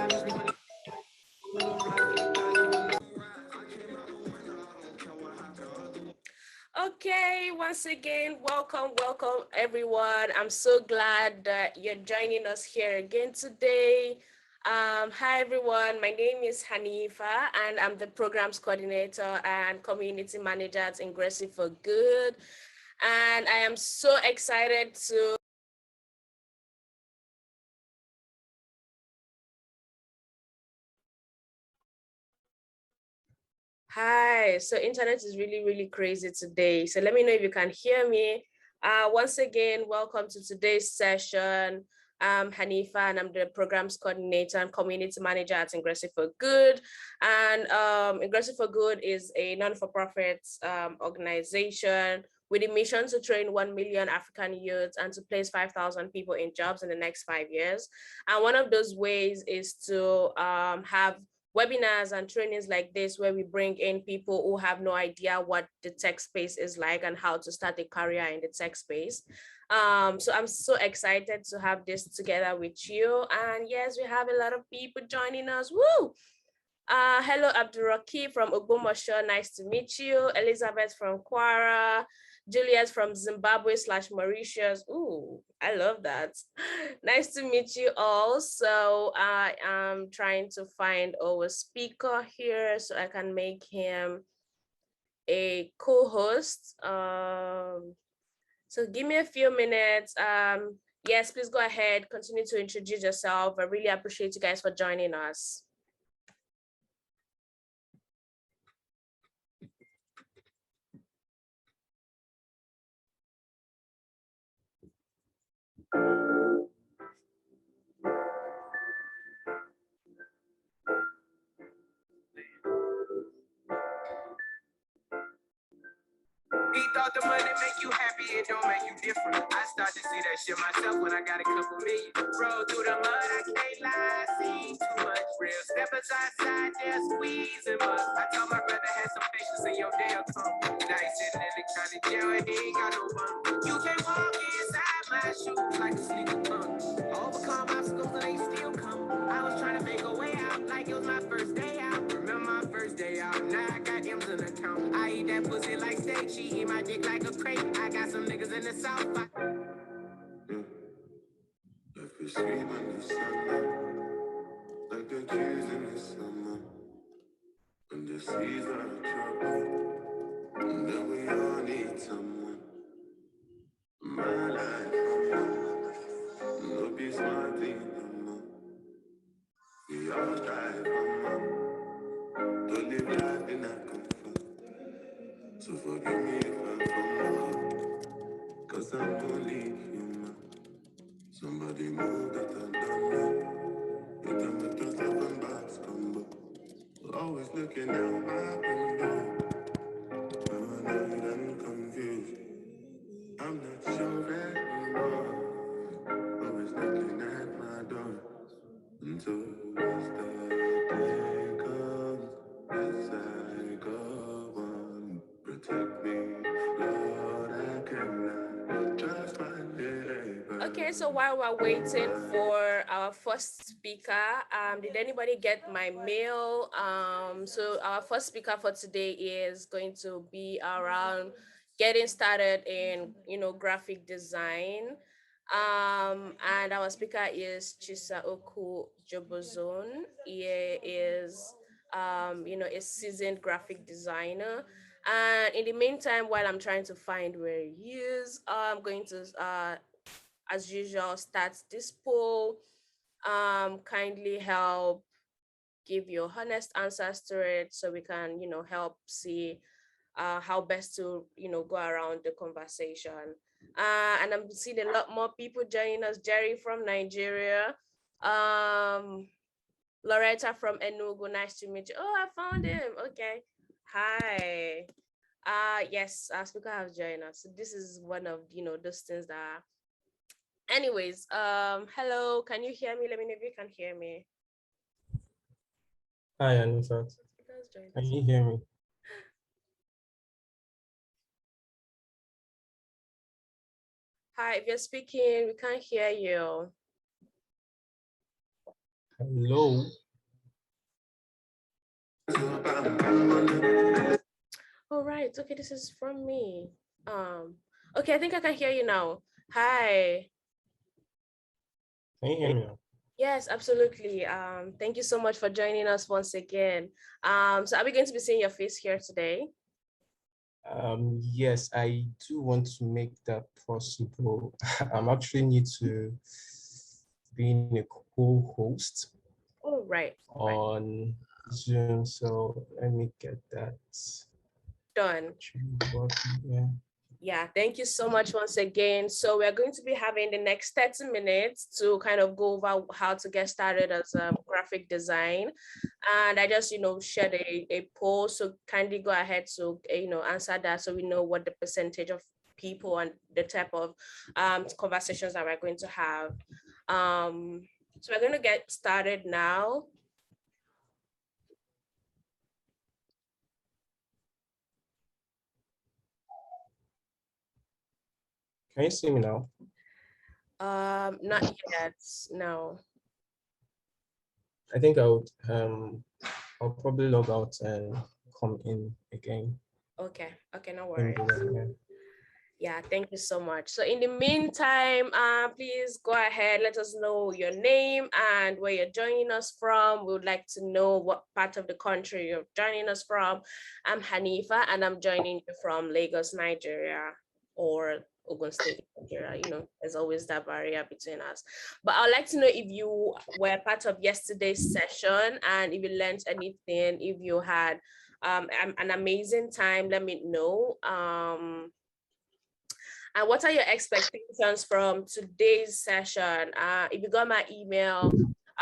Okay, once again, welcome everyone. I'm so glad that you're joining us here again today. Hi everyone, my name is Hanifa and I'm the programs coordinator and community manager at Ingressive for Good. And I am so excited to Hi, so internet is really crazy today. So let me know if you can hear me. Once again, welcome to today's session. I'm Hanifa and I'm the programs coordinator and community manager at Ingressive for Good. And Ingressive for Good is a non-for-profit organization with a mission to train 1 million African youths and to place 5,000 people in jobs in the next 5 years. And one of those ways is to have webinars and trainings like this where we bring in people who have no idea what the tech space is like and how to start a career in the tech space. So I'm so excited to have this together with you. And yes, we have a lot of people joining us. Woo! Hello, Abdurraqib from Ogbomoso. Nice to meet you. Elizabeth from Kwara. Juliet from Zimbabwe/Mauritius. Ooh, I love that. Nice to meet you all. So I am trying to find our speaker here so I can make him a co-host. So give me a few minutes. Yes, please go ahead. Continue to introduce yourself. I really appreciate you guys for joining us. He thought the money make you happy, it don't make you different. I start to see that shit myself when I got a couple million. Roll through the mud, I can't lie, see too much real. Steppers outside there squeezing mud. I told my brother had some patience in your day will come. Now he's sitting in the county jail and he ain't got no money. You can't walk inside my shoes like a sneaker punk. Overcome obstacles and they still come. I was trying to make a way out like it was my first day out. Remember my first day out, now I got M's in the account. I eat that pussy like steak, she eat my dick like a crate. I got some niggas in the south. Life is sweet in the summer, like the trees in the summer. When the seas are trouble, and then we all need someone. My life, no be smart thing, no more. We all strive, to live life in that comfort. So forgive me if I fumble, cause I'm only human. Somebody move that I don't know. You can make yourself and box combo. Always looking out my window. Paranoid and confused. I'm not sure anymore. Always looking at my door. Until as the day comes, as I go on. Protect me, Lord, I cannot trust my neighbor. Okay, so while we're waiting for our first speaker, did anybody get my mail? So our first speaker for today is going to be around getting started in, graphic design. And our speaker is Chisaoku Jobozon. He is, a seasoned graphic designer. And in the meantime, while I'm trying to find where he is, I'm going to as usual, start this poll. Kindly help give your honest answers to it so we can, help see how best to, go around the conversation. And I'm seeing a lot more people joining us. Jerry from Nigeria. Loretta from Enugu, nice to meet you. Oh, I found him. Okay. Hi. Yes, our speaker has joined us. So this is one of, those things that anyways, hello, can you hear me? Let me know if you can hear me. Hi, Anita. Can you hear me? Hi, if you're speaking, we can't hear you. Hello. All right. Okay, this is from me. Okay, I think I can hear you now. Hi. Can you hear me now? Yes, absolutely. Thank you so much for joining us once again. So are we going to be seeing your face here today? Yes, I do want to make that possible. I'm actually need to being a co-host on Zoom, so let me get that done. Yeah. Yeah, thank you so much once again. So we're going to be having the next 30 minutes to kind of go over how to get started as a graphic design. And I just, shared a poll. So kindly go ahead to, answer that so we know what the percentage of people and the type of conversations that we're going to have. So we're going to get started now. Can you see me now? Not yet, no. I think I'll probably log out and come in again. Okay, no worries. Yeah, thank you so much. So in the meantime, please go ahead, let us know your name and where you're joining us from. We would like to know what part of the country you're joining us from. I'm Hanifa and I'm joining you from Lagos, Nigeria, or Ogun State, Nigeria. There's always that barrier between us. But I'd like to know if you were part of yesterday's session and if you learned anything, if you had an amazing time, let me know. And what are your expectations from today's session? If you got my email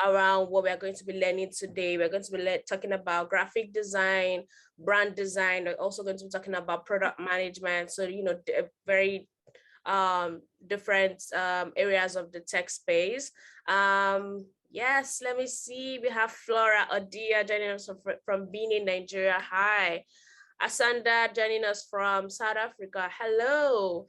around what we're going to be learning today, we're going to be talking about graphic design, brand design. We're also going to be talking about product management. So, very different areas of the tech space. Yes, let me see. We have Flora Odia joining us from Benin, Nigeria. Hi. Asanda joining us from South Africa. Hello.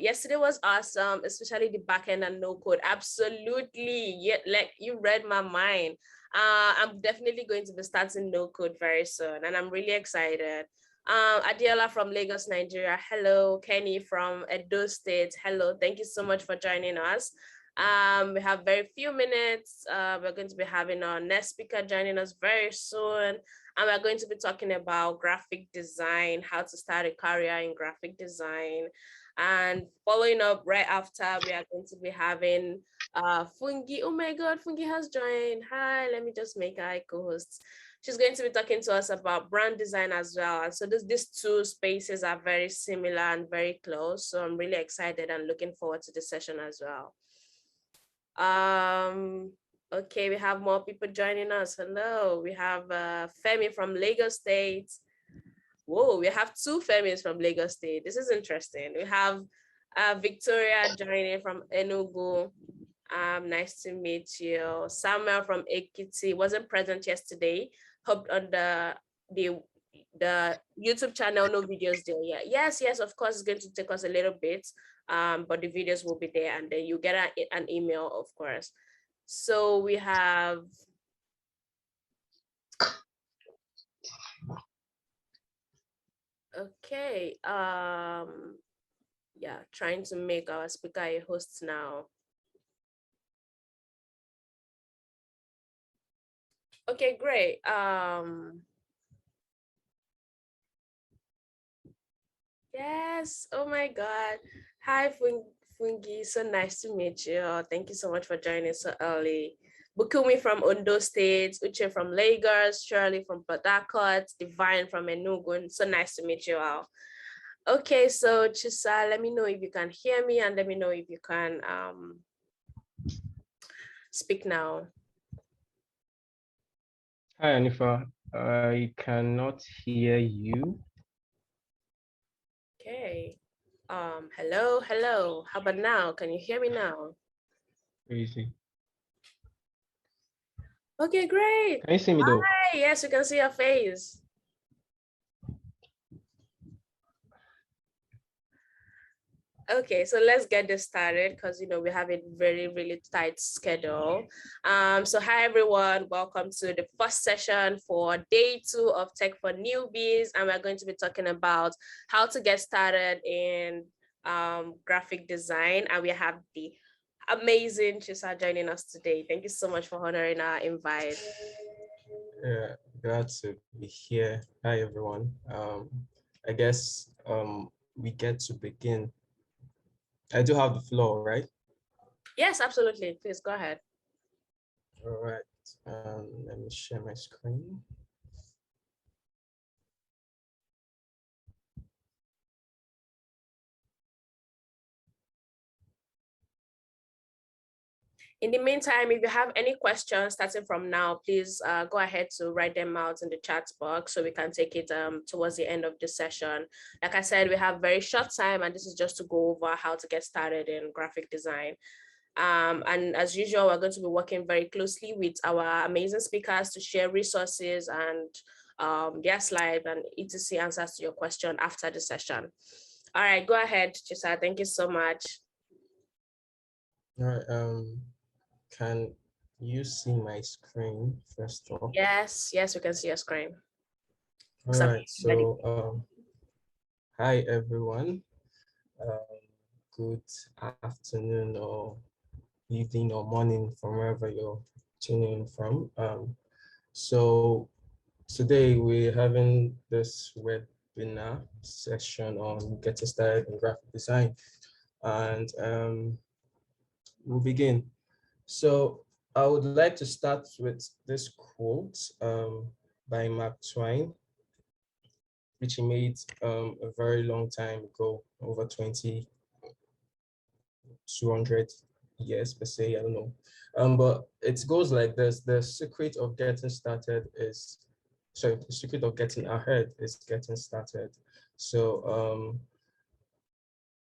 Yesterday was awesome, especially the backend and no code. Absolutely. Yeah, like you read my mind. I'm definitely going to be starting no code very soon, and I'm really excited. Adiola from Lagos, Nigeria. Hello. Kenny from Edo State. Hello. Thank you so much for joining us. We have very few minutes. We're going to be having our next speaker joining us very soon. And we're going to be talking about graphic design, how to start a career in graphic design. And following up right after, we are going to be having Fungi. Oh my God, Fungi has joined. Hi, let me just make her co-host. She's going to be talking to us about brand design as well. And so these two spaces are very similar and very close. So I'm really excited and looking forward to the session as well. Okay, we have more people joining us. Hello, we have Femi from Lagos State. Whoa, we have two Femis from Lagos State. This is interesting. We have Victoria joining from Enugu. Nice to meet you. Samuel from Ekiti wasn't present yesterday. Hopped on the YouTube channel, no videos there yet. Yes, of course, it's going to take us a little bit, but the videos will be there, and then you get an email, of course. So we have okay. Yeah, trying to make our speaker a host now. Okay, great. Yes. Oh my God. Hi, Fungi. So nice to meet you. Thank you so much for joining so early. Bukumi from Ondo State, Uche from Lagos, Shirley from Port Harcourt, Divine from Enugu. So nice to meet you all. Okay, so Chisa, let me know if you can hear me and let me know if you can speak now. Hi, Anifa. I cannot hear you. Okay. Hello. How about now? Can you hear me now? Crazy. Okay, great. Can you see me though? Hi, yes, we can see your face. Okay, so let's get this started because we have a very, really tight schedule. So hi everyone, welcome to the first session for day 2 of Tech for Newbies, and we're going to be talking about how to get started in graphic design, and we have the amazing Chisa joining us today. Thank you so much for honoring our invite. Yeah, glad to be here. Hi, everyone. I guess we get to begin. I do have the floor, right? Yes, absolutely. Please go ahead. All right. Let me share my screen. In the meantime, if you have any questions starting from now, please go ahead to write them out in the chat box so we can take it towards the end of the session. Like I said, we have very short time, and this is just to go over how to get started in graphic design. And as usual, we're going to be working very closely with our amazing speakers to share resources and their slides and etc. answers to your question after the session. All right, go ahead, Chisa. Thank you so much. All right. Can you see my screen first off? Yes, we can see your screen. All right. So, hi everyone. Good afternoon or evening or morning from wherever you're tuning in from. So today we're having this webinar session on getting started in graphic design, and we'll begin. So I would like to start with this quote by Mark Twain, which he made a very long time ago, over 200 years per se, I don't know. But it goes like this: the secret of getting started is, sorry, the secret of getting ahead is getting started. So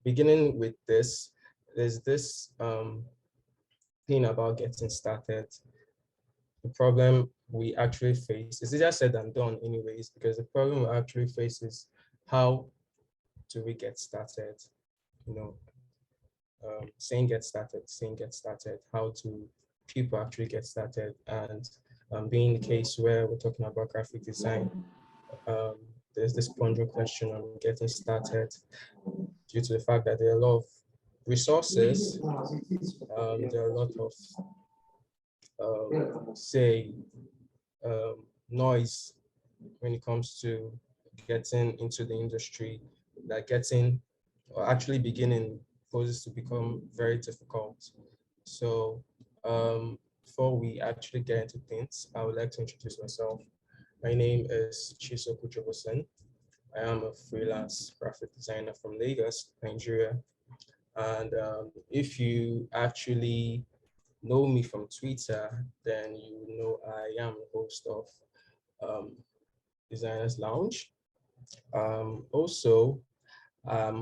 beginning with this, there's this thing about getting started. The problem we actually face is easier said than done anyways, because the problem we actually face is how do we get started? You know, saying get started, how do people actually get started? And being the case where we're talking about graphic design, um, there's this pondering question on getting started due to the fact that there are a lot of resources, there are a lot of, say, noise when it comes to getting into the industry, that getting or actually beginning poses to become very difficult. So before we actually get into things, I would like to introduce myself. My name is Chiso Kuchobosen. I am a freelance graphic designer from Lagos, Nigeria. And if you actually know me from Twitter, then you know I am a host of um, Designers Lounge. Also, a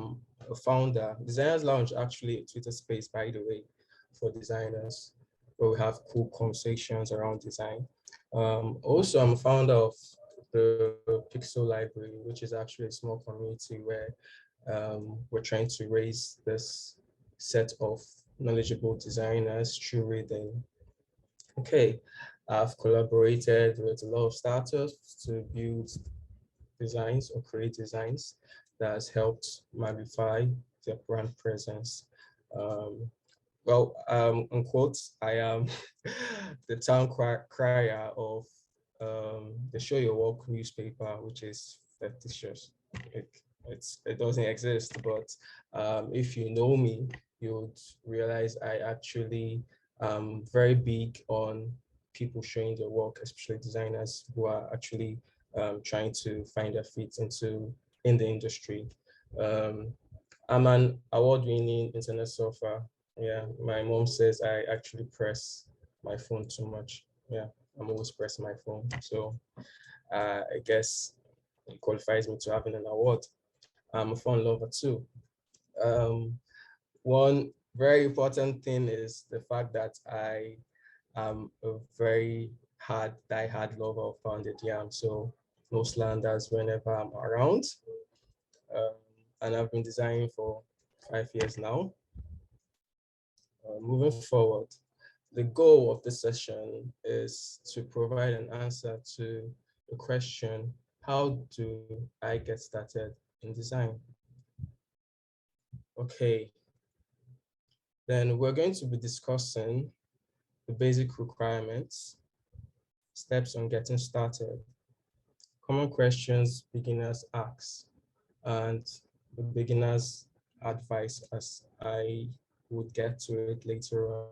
founder. Designers Lounge actually a Twitter space, by the way, for designers, where we have cool conversations around design. Also, I'm a founder of the Pixel Library, which is actually a small community where we're trying to raise this set of knowledgeable designers through reading. Okay, I've collaborated with a lot of startups to build designs or create designs that has helped magnify their brand presence. Um, in quotes, I am the town crier of the Show Your Work newspaper, which is fictitious. It doesn't exist, but if you know me, you would realize I actually very big on people showing their work, especially designers who are actually trying to find their feet in the industry. I'm an award-winning internet surfer. Yeah, my mom says I actually press my phone too much. Yeah, I'm always pressing my phone. So I guess it qualifies me to having an award. I'm a phone lover too. Um, One very important thing is the fact that I am a very die-hard lover of pounded yam. So no slanders whenever I'm around. Um, and I've been designing for 5 years now. Moving forward, the goal of this session is to provide an answer to the question, how do I get started in design? Okay, then we're going to be discussing the basic requirements, steps on getting started, common questions beginners ask, and the beginner's advice as I would get to it later on.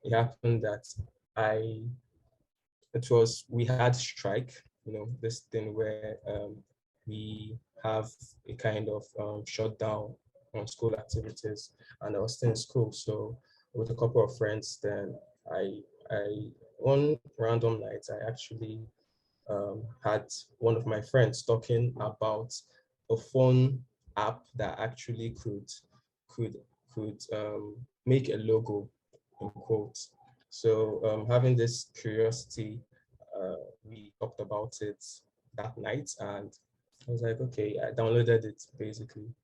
It happened that I we had strike, this thing where we have a kind of shutdown on school activities, and I was still in school. So with a couple of friends, then I one random night, I actually had one of my friends talking about a phone app that actually could make a logo in quotes. So having this curiosity, we talked about it that night, and I was like, okay, I downloaded it basically.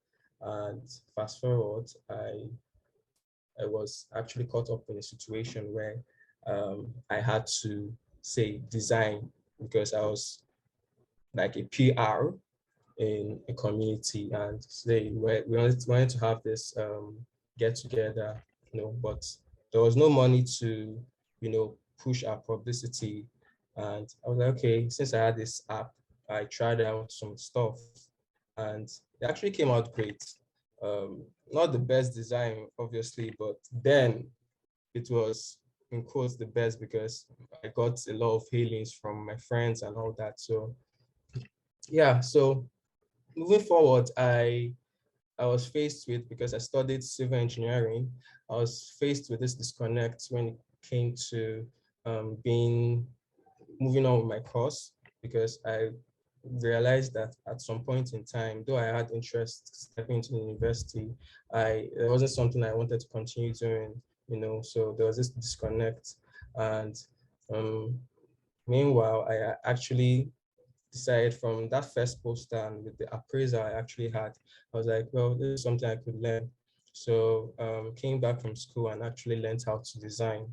And fast forward, I was actually caught up in a situation where I had to say design because I was like a PR in a community, and say we wanted to have this get together, but there was no money to, push our publicity. And I was like, okay, since I had this app, I tried out some stuff, and it actually came out great. Not the best design, obviously, but then it was in quotes the best because I got a lot of hailings from my friends and all that. So yeah, so moving forward, I was faced with, because I studied civil engineering, I was faced with this disconnect when it came to being moving on with my course, because I realized that at some point in time, though I had interest stepping into university, it wasn't something I wanted to continue doing, so there was this disconnect. And um, meanwhile, I actually decided from that first poster and with the appraisal I actually had, I was like, well, this is something I could learn. So came back from school and actually learned how to design,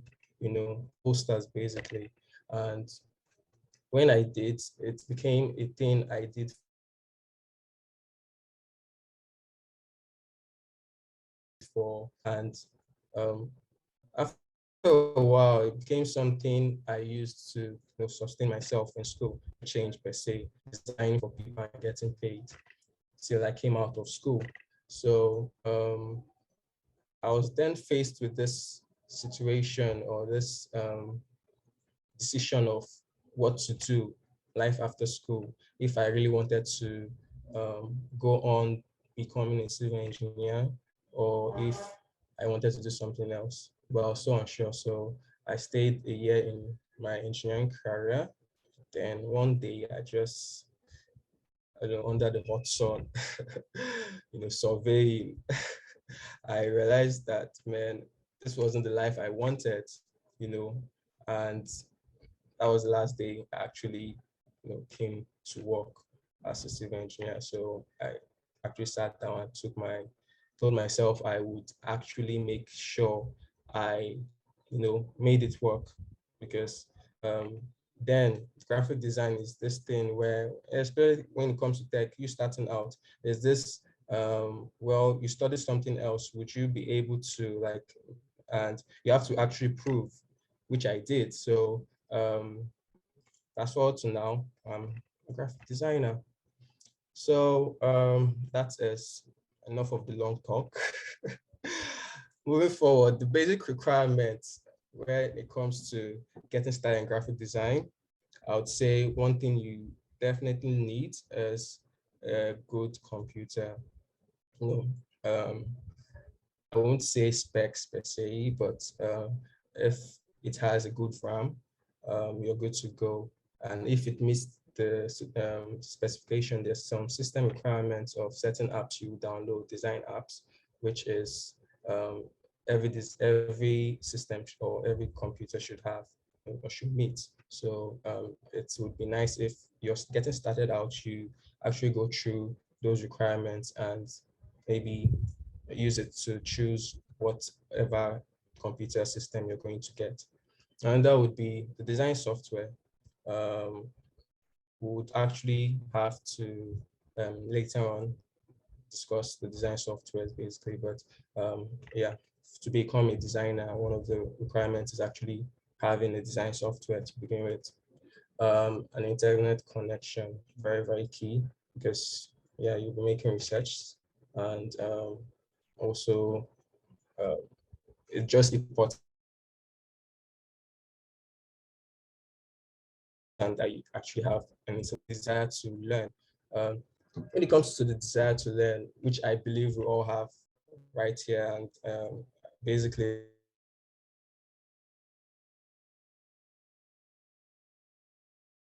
posters basically. And when I did, it became a thing I did for, and um, after a while, it became something I used to, sustain myself in school. Change per se, designing for people and getting paid till I came out of school. So I was then faced with this situation, or this decision of what to do, life after school, if I really wanted to go on becoming a civil engineer, or if I wanted to do something else. But I was so unsure. So I stayed a year in my engineering career. Then one day I just, under the hot sun, surveying, I realized that, man, this wasn't the life I wanted, you know, and that was the last day I actually, came to work as a civil engineer. So I actually sat down and told myself I would actually make sure I, made it work, because Then graphic design is this thing where, especially when it comes to tech, you starting out, there's this, well, you study something else, would you be able to like, and you have to actually prove, which I did. So that's all to now. I'm a graphic designer. So that is enough of the long talk. Moving forward, the basic requirements when it comes to getting started in graphic design, I would say one thing you definitely need is a good computer. You know, I won't say specs per se, but if it has a good RAM, you're good to go. And if it meets the specification, there's some system requirements of certain apps you download, design apps, which is every system or every computer should have or should meet. So it would be nice if you're getting started out, you actually go through those requirements and maybe use it to choose whatever computer system you're going to get. And that would be the design software. Um, would actually have to later on discuss the design software basically, but yeah, to become a designer, one of the requirements is actually having a design software to begin with. An internet connection, very, very key because yeah, you'll be making research and also it's just important that you actually have and it's a desire to learn. Um, when it comes to the desire to learn, which I believe we all have right here, and basically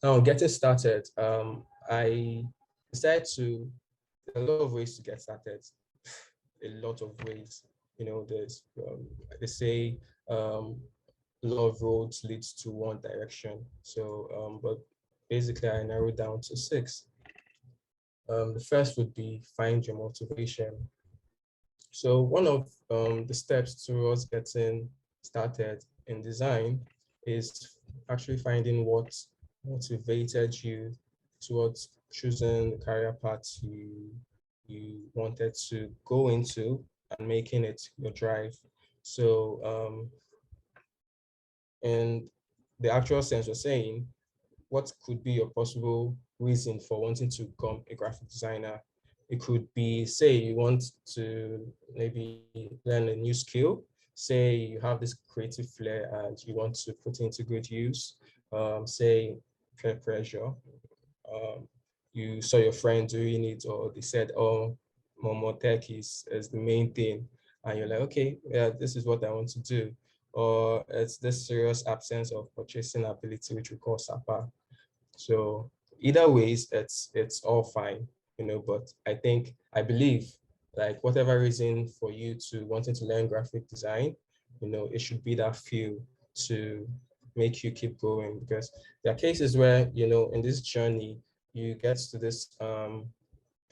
now getting started, I decided to, there are a lot of ways to get started, a lot of ways. You know, there's, they say a lot of roads leads to one direction. So, but basically I narrowed down to six. The first would be find your motivation. So one of the steps towards getting started in design is actually finding what motivated you towards choosing the career path you wanted to go into and making it your drive. So in the actual sense of saying, what could be your possible reason for wanting to become a graphic designer? It could be, say, you want to maybe learn a new skill. Say you have this creative flair and you want to put it into good use. Say peer pressure. Um, you saw your friend doing it, or they said, "Oh, more tech is the main thing," and you're like, "Okay, yeah, this is what I want to do." Or it's this serious absence of purchasing ability, which we call SAPA. So either ways, it's all fine, you know, but I believe like whatever reason for you to wanting to learn graphic design, you know, it should be that fuel to make you keep going, because there are cases where, you know, in this journey, you get to this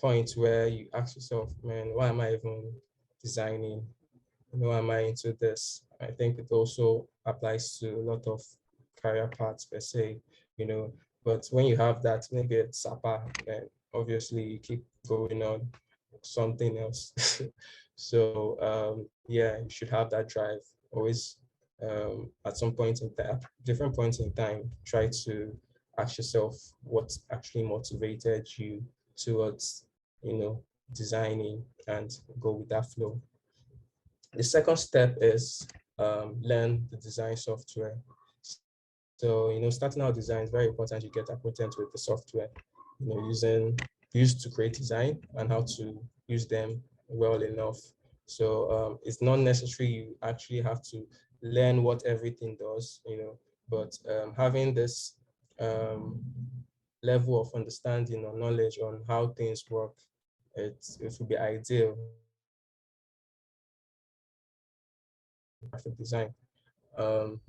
point where you ask yourself, man, why am I even designing? Why am I into this? I think it also applies to a lot of career paths per se, you know. But when you have that, maybe it's SAPA, then obviously you keep going on something else. So yeah, you should have that drive. Always at some point in time, different points in time, try to ask yourself what actually motivated you towards, you know, designing and go with that flow. The second step is learn the design software. So, you know, starting out design is very important. You get acquainted with the software, you know, used to create design and how to use them well enough. So it's not necessary you actually have to learn what everything does, you know, but having this level of understanding or knowledge on how things work, it would be ideal graphic design.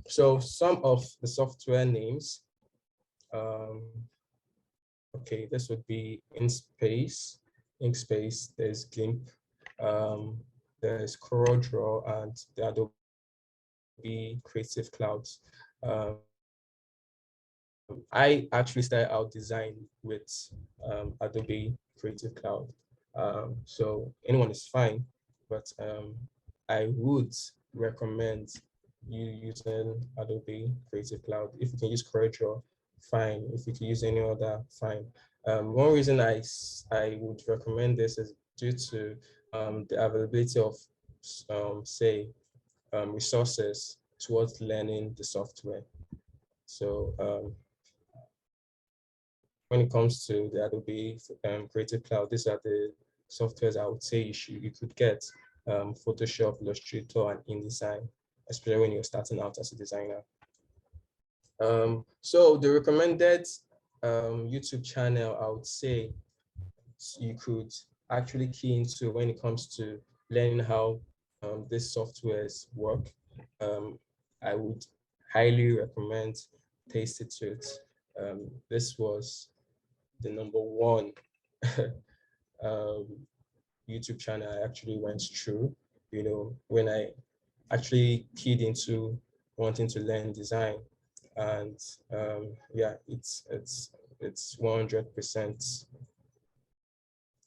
So some of the software names, um, okay, this would be Inkspace, there's GIMP, there's CorelDRAW, and the Adobe Creative Clouds. I actually started out design with Adobe Creative Cloud. So anyone is fine, but I would recommend you using Adobe Creative Cloud. If you can use CorelDRAW, fine. If you can use any other, fine. One reason I would recommend this is due to the availability of, say, resources towards learning the software. So when it comes to the Adobe Creative Cloud, these are the softwares I would say you could get: Photoshop, Illustrator, and InDesign, especially when you're starting out as a designer. So the recommended YouTube channel, I would say you could actually key into when it comes to learning how these softwares work. I would highly recommend Taste It To It. This was the number one um, YouTube channel I actually went through, when I actually keyed into wanting to learn design. And yeah, it's 100%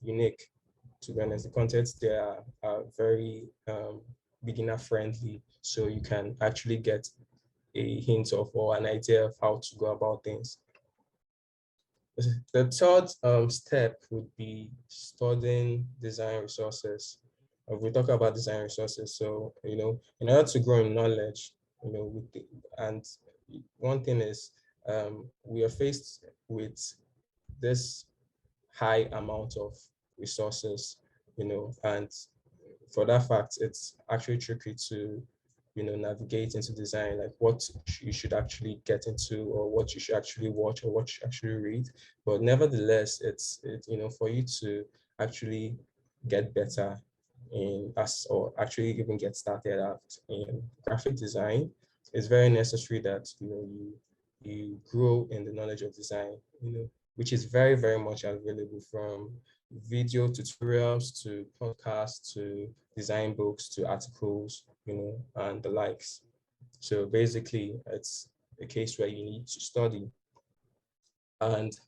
unique. To be honest, the contents there are very beginner friendly, so you can actually get a hint of or an idea of how to go about things. The third step would be studying design resources. We talk about design resources, so in order to grow in knowledge, and one thing is we are faced with this high amount of resources, and for that fact, it's actually tricky to, navigate into design, like what you should actually get into, or what you should actually watch, or what you should actually read. But nevertheless, it's for you to actually get better or actually even get started out in graphic design, it's very necessary that you grow in the knowledge of design, which is very, very much available, from video tutorials to podcasts to design books to articles, and the likes. So basically, it's a case where you need to study. And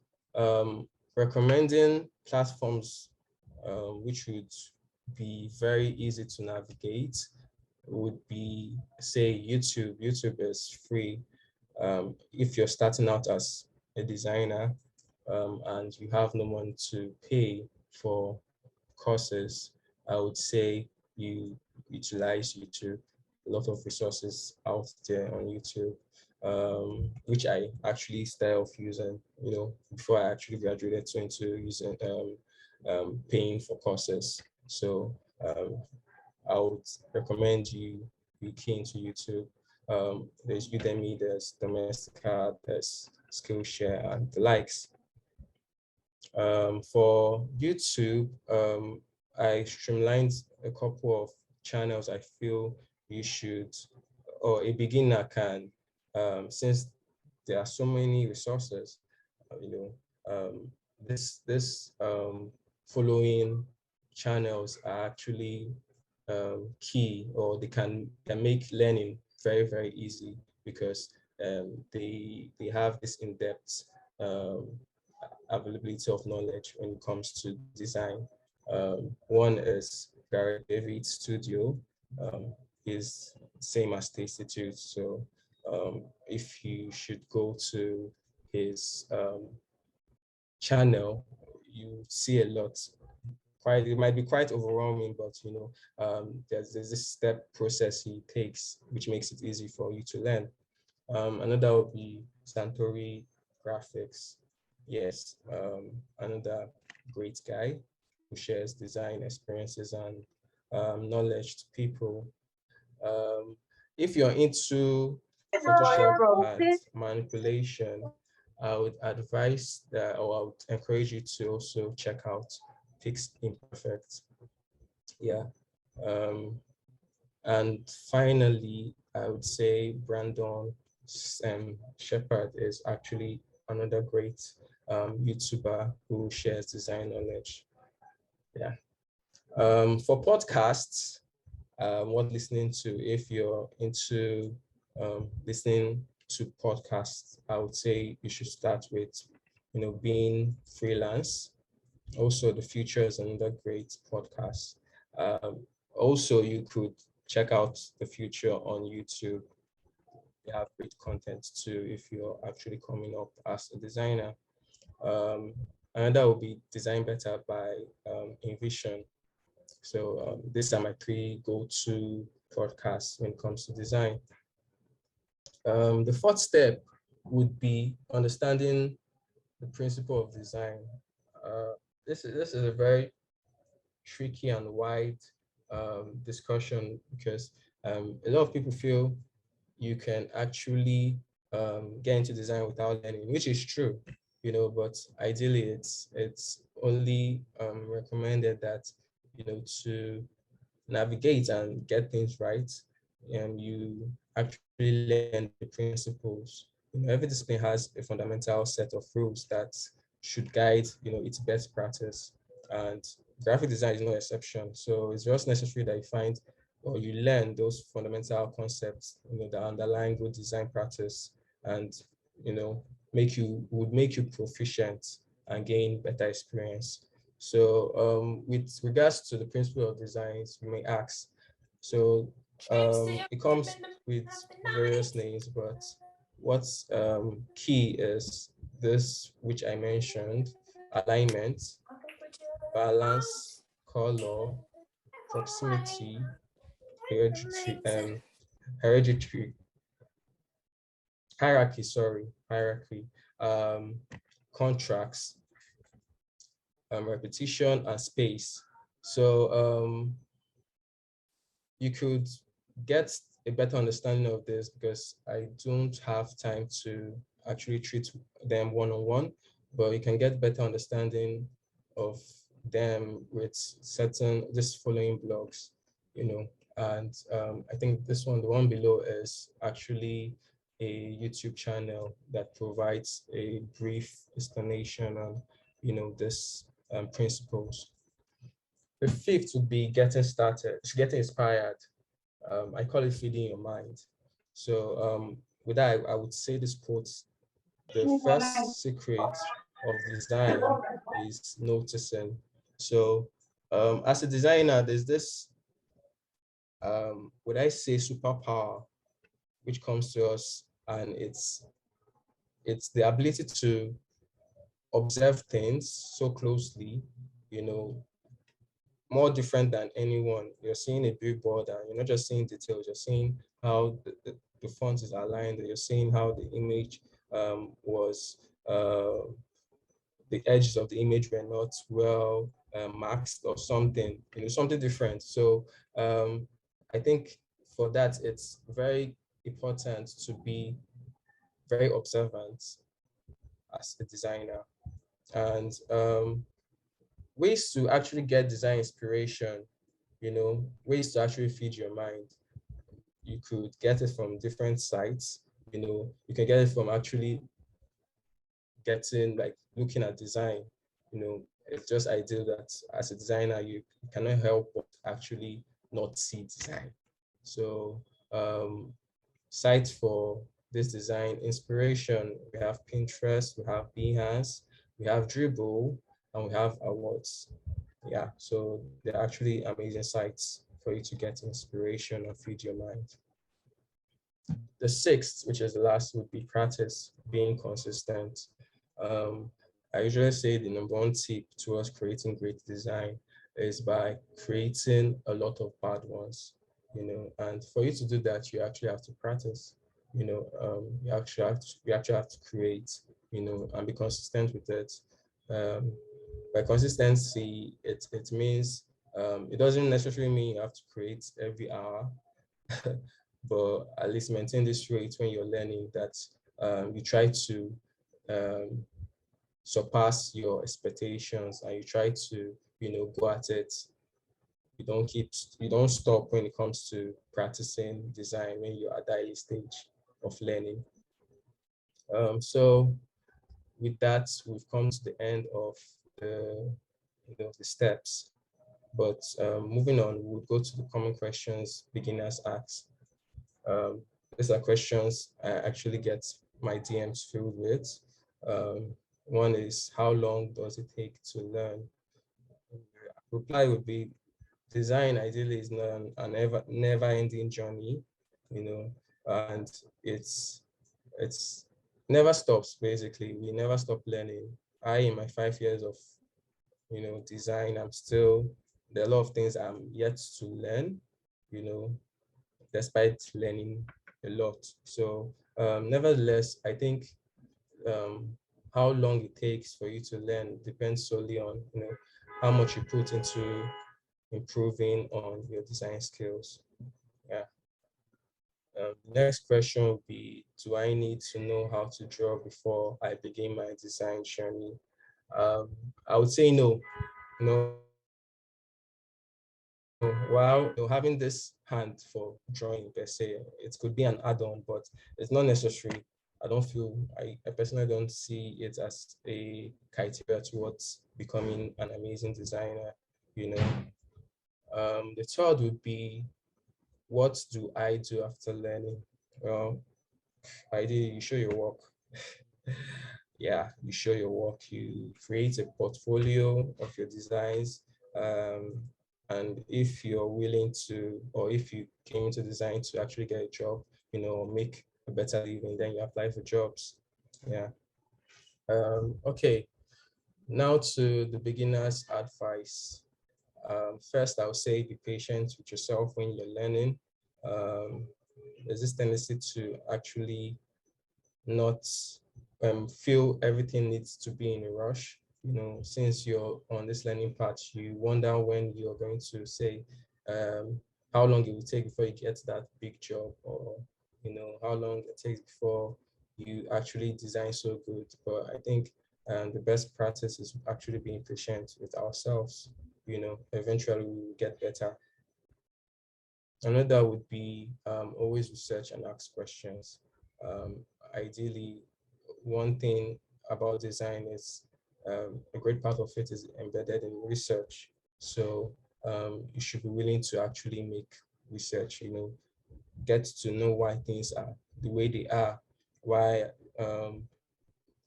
recommending platforms which would be very easy to navigate would be, say, YouTube. YouTube is free. If you're starting out as a designer and you have no money to pay for courses, I would say you utilize YouTube. A lot of resources out there on YouTube, which I actually started off using, before I actually graduated into using paying for courses. So I would recommend you be keen to YouTube. There's Udemy, there's Domestika, there's Skillshare, and the likes. For YouTube, I streamlined a couple of channels I feel you should, or a beginner can, since there are so many resources, this following channels are actually key, or they can make learning very, very easy, because they have this in-depth availability of knowledge when it comes to design. One is Gary David's studio, is same as Tasty Tunes. So if you should go to his channel, you see a lot. It might be quite overwhelming, but there's this step process he takes, which makes it easy for you to learn. Another would be Santori Graphics. Yes, another great guy who shares design experiences and knowledge to people. If you're into Photoshop and manipulation, I would advise that, or I would encourage you to also check out Fixed Imperfect. Yeah. And finally, I would say Brandon Shepard is actually another great YouTuber who shares design knowledge. Yeah. For podcasts, what listening to, if you're into listening to podcasts, I would say you should start with, being freelance. Also, the future is another great podcast. Also, you could check out the future on YouTube. They have great content too if you're actually coming up as a designer. Um, Another will be Design Better by Envision. So these are my three go-to podcasts when it comes to design. The fourth step would be understanding the principle of design. This is a very tricky and wide discussion because a lot of people feel you can actually get into design without learning, which is true, but ideally it's only recommended that, to navigate and get things right, and you actually learn the principles. Every discipline has a fundamental set of rules that should guide, its best practice, and graphic design is no exception. So it's just necessary that you find or you learn those fundamental concepts, that underlying good design practice, and make you proficient and gain better experience. So with regards to the principle of designs, you may ask, so it comes with various names, but what's key is this, which I mentioned: alignment, balance, color, proximity, hereditary, hierarchy, um, contracts, repetition, and space. So you could get a better understanding of this because I don't have time to actually treat them one-on-one, but you can get better understanding of them with just following blogs, and I think this one, the one below, is actually a YouTube channel that provides a brief explanation on, this principles. The fifth would be getting started, getting inspired. I call it feeding your mind. So with that, I would say this quote: the first secret of design is noticing. So as a designer, there's this, would I say, superpower which comes to us, and it's the ability to observe things so closely, you know, more different than anyone. You're seeing a billboard and you're not just seeing details, you're seeing how the font is aligned, you're seeing how the image was, the edges of the image were not well maxed or something, something different. So I think for that, it's very important to be very observant as a designer. And ways to actually get design inspiration, ways to actually feed your mind. You could get it from different sites. You can get it from actually getting, like, looking at design. It's just ideal that as a designer, you cannot help but actually not see design. So sites for this design inspiration, we have Pinterest, we have Behance, we have Dribble, and we have awards. Yeah, so they're actually amazing sites for you to get inspiration and feed your mind. The sixth, which is the last, would be practice, being consistent. I usually say the number one tip towards creating great design is by creating a lot of bad ones, and for you to do that, you actually have to practice. You actually have to create, and be consistent with it. By consistency, it means it doesn't necessarily mean you have to create every hour, but at least maintain this rate when you're learning, that you try to surpass your expectations, and you try to, go at it. You don't stop when it comes to practicing design when you're at the early stage of learning. So with that, we've come to the end of the steps. But moving on, we'll go to the common questions beginners ask. these are questions I actually get my DMs filled with. One is, how long does it take to learn? Reply would be, design ideally is not an ever never ending journey, you know, and it's never stops. Basically, we never stop learning. In my 5 years of design, there are a lot of things I'm yet to learn, you know, despite learning a lot. So nevertheless, I think um, how long it takes for you to learn depends solely on how much you put into improving on your design skills. Yeah. Next question would be, do I need to know how to draw before I begin my design journey? I would say no. No, while having this hand for drawing per se, it could be an add-on, but it's not necessary. I personally don't see it as a criteria towards becoming an amazing designer, you know. The third would be, what do I do after learning? Well, ideally, you show your work. Yeah, you show your work, you create a portfolio of your designs. And if you're willing to, or if you came into design to actually get a job, make a better living, then you apply for jobs. Yeah. Okay, now to the beginner's advice. First, I would say be patient with yourself when you're learning. There's this tendency to actually not feel everything needs to be in a rush. Since you're on this learning path, you wonder when you're going to say how long it will take before you get that big job, or how long it takes before you actually design so good. But I think the best practice is actually being patient with ourselves. Eventually we will get better. Another would be always research and ask questions. Ideally, one thing about design is a great part of it is embedded in research. So you should be willing to actually make research, get to know why things are the way they are, why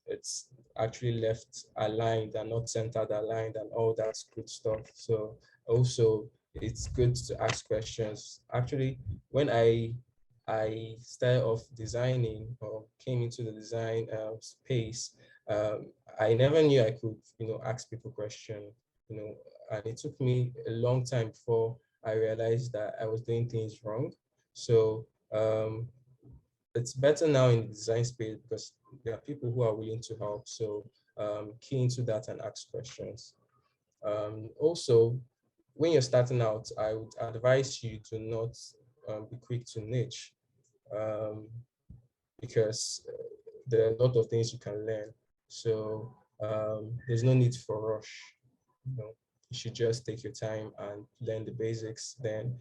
it's actually left aligned and not centered aligned and all that good stuff. So also it's good to ask questions. Actually, when I started off designing or came into the design space, I never knew I could, ask people questions, and it took me a long time before I realized that I was doing things wrong. So it's better now in the design space because there are people who are willing to help. So key into that and ask questions. Also, when you're starting out, I would advise you to not be quick to niche, because there are a lot of things you can learn. So there's no need for rush. You should just take your time and learn the basics. Then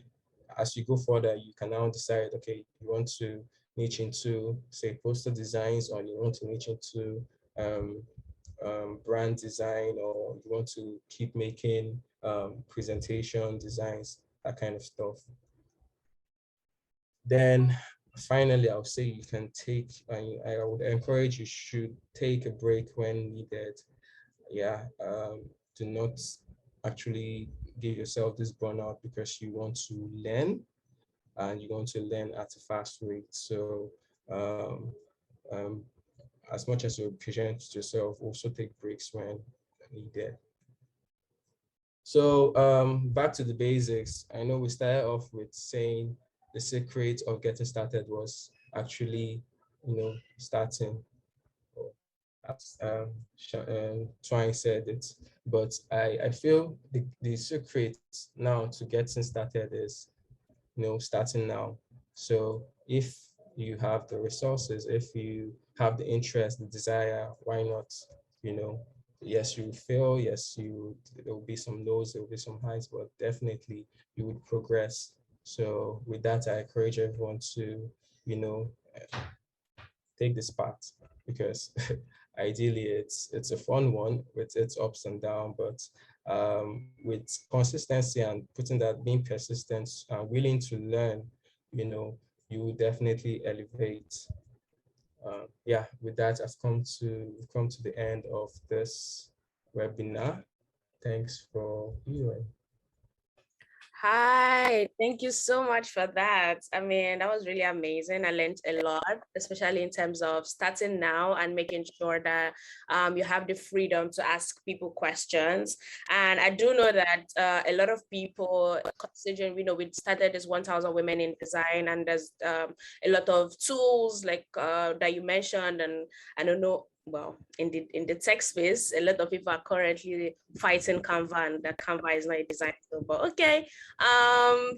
as you go further, you can now decide, okay, you want to niche into, say, poster designs, or you want to niche into brand design, or you want to keep making presentation designs, that kind of stuff. Then finally, I would say you can take, I would encourage you should take a break when needed. Yeah, do not actually give yourself this burnout because you want to learn and you're going to learn at a fast rate. So um, as much as you're patient with yourself, also take breaks when needed. So back to the basics. I know we started off with saying the secret of getting started was actually, starting. As Twine said it, but I feel the secret now to getting started is, starting now. So if you have the resources, if you have the interest, the desire, why not? Yes, you fail. Yes, there will be some lows, there will be some highs, but definitely you would progress. So with that, I encourage everyone to, take this path, because ideally it's a fun one with its ups and downs, but with consistency and putting that, being persistent and willing to learn, you you will definitely elevate. Yeah, with that, we've come to the end of this webinar. Thanks for viewing. Hi, thank you so much for that. I mean, that was really amazing. I learned a lot, especially in terms of starting now and making sure that you have the freedom to ask people questions. And I do know that a lot of people, considering, we started as 1,000 Women in Design, and there's a lot of tools like that you mentioned, and I don't know, well, in the tech space, a lot of people are currently fighting Canva, and that Canva is not a design tool, but okay.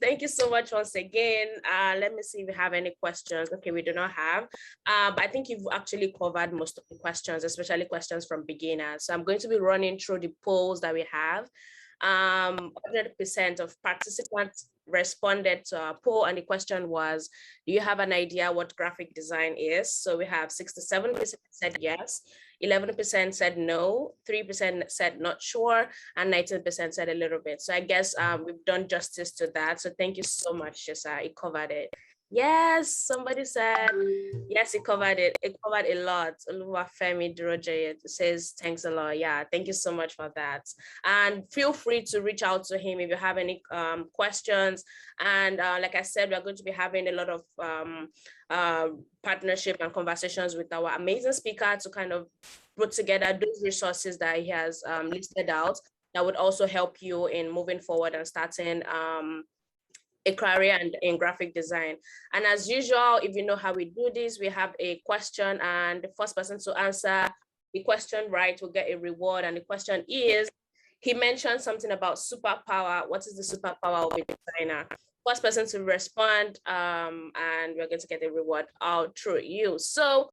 Thank you so much once again. Let me see if we have any questions. Okay, we do not have, but I think you've actually covered most of the questions, especially questions from beginners. So I'm going to be running through the polls that we have. 100% of participants responded to our poll, and the question was, do you have an idea what graphic design is? So we have 67% said yes, 11% said no, 3% said not sure, and 19% said a little bit. So I guess we've done justice to that. So thank you so much, Shisa. It covered it. Yes, somebody said, yes, it covered it. It covered a lot. Oluwafemi Duroje says, thanks a lot. Yeah, thank you so much for that. And feel free to reach out to him if you have any questions. And like I said, we're going to be having a lot of partnership and conversations with our amazing speaker to kind of put together those resources that he has listed out that would also help you in moving forward and starting a career in graphic design. And as usual, if you know how we do this, we have a question, and the first person to answer the question right will get a reward. And the question is, he mentioned something about superpower. What is the superpower of a designer? First person to respond, and we're going to get a reward out through you. So